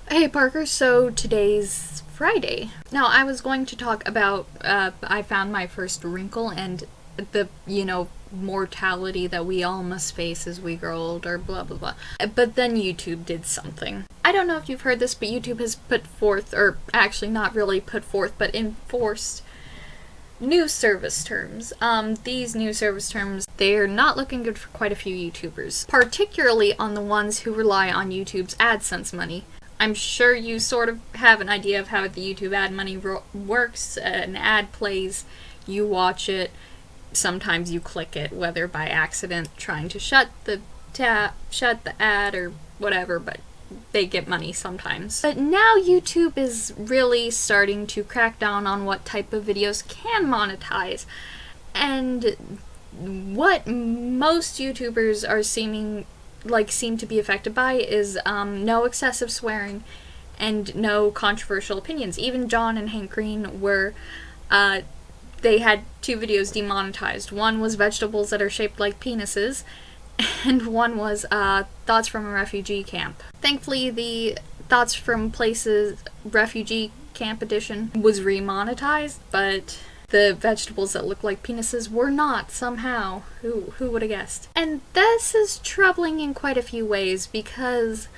Hey Parker, so today's Friday. Now, I was going to talk about I found my first wrinkle and the, mortality that we all must face as we grow older, blah blah blah. But then YouTube did something. I don't know if you've heard this, but YouTube has put forth, or actually not really put forth, but enforced new service terms. These new service terms, they're not looking good for quite a few YouTubers, particularly on the ones who rely on YouTube's AdSense money. I'm sure you sort of have an idea of how the YouTube ad money works. An ad plays, you watch it, sometimes you click it, whether by accident trying to shut the ad or whatever, but they get money sometimes. But now YouTube is really starting to crack down on what type of videos can monetize. And what most YouTubers are seem to be affected by is no excessive swearing and no controversial opinions. Even John and Hank Green were, they had two videos demonetized. One was vegetables that are shaped like penises, and one was thoughts from a refugee camp. Thankfully, the thoughts from places refugee camp edition was remonetized, but the vegetables that look like penises were not, somehow. Who would have guessed? And this is troubling in quite a few ways, because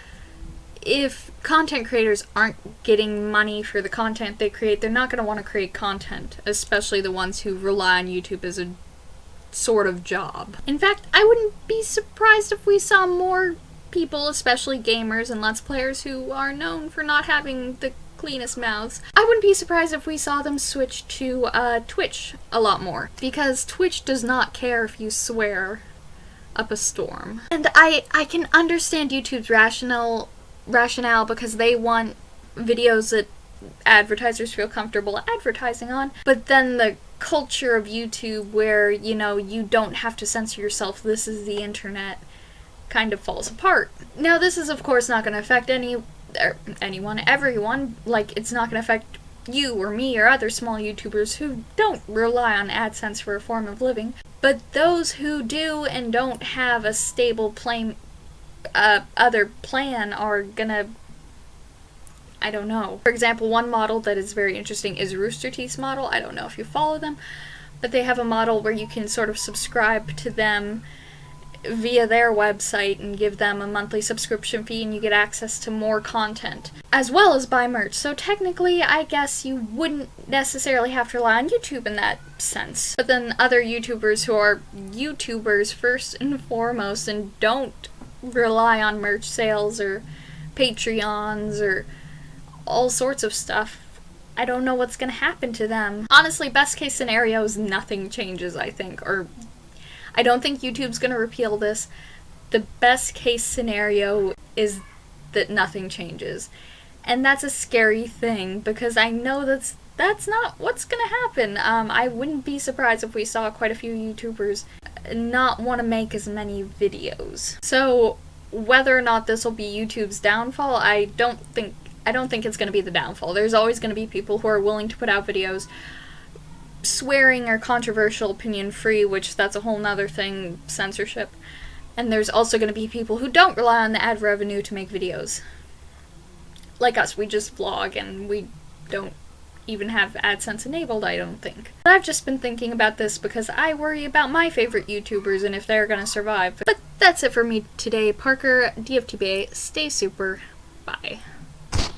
if content creators aren't getting money for the content they create, they're not going to want to create content, especially the ones who rely on YouTube as a sort of job. In fact, I wouldn't be surprised if we saw more people, especially gamers and Let's Players, who are known for not having the cleanest mouths. I wouldn't be surprised if we saw them switch to Twitch a lot more, because Twitch does not care if you swear up a storm. And I can understand YouTube's rationale, because they want videos that advertisers feel comfortable advertising on, but then the culture of YouTube where, you don't have to censor yourself, this is the internet, kind of falls apart. Now, this is of course not going to affect everyone. Like, it's not going to affect you or me or other small YouTubers who don't rely on AdSense for a form of living. But those who do and don't have a stable other plan are gonna, I don't know. For example, one model that is very interesting is Rooster Teeth's model. I don't know if you follow them, but they have a model where you can sort of subscribe to them via their website and give them a monthly subscription fee, and you get access to more content, as well as buy merch. So technically, I guess you wouldn't necessarily have to rely on YouTube in that sense. But then other YouTubers who are YouTubers first and foremost and don't rely on merch sales or Patreons or all sorts of stuff, I don't know what's going to happen to them. Honestly, best case scenario is nothing changes, I think, or I don't think YouTube's going to repeal this. The best case scenario is that nothing changes. And that's a scary thing, because I know that's not what's going to happen. I wouldn't be surprised if we saw quite a few YouTubers not want to make as many videos. So whether or not this will be YouTube's downfall, I don't think it's going to be the downfall. There's always going to be people who are willing to put out videos swearing or controversial, opinion free, which that's a whole nother thing, censorship. And there's also going to be people who don't rely on the ad revenue to make videos. Like us, we just vlog and we don't even have AdSense enabled, I don't think. But I've just been thinking about this because I worry about my favorite YouTubers and if they're going to survive. But that's it for me today. Parker, DFTBA, stay super, bye.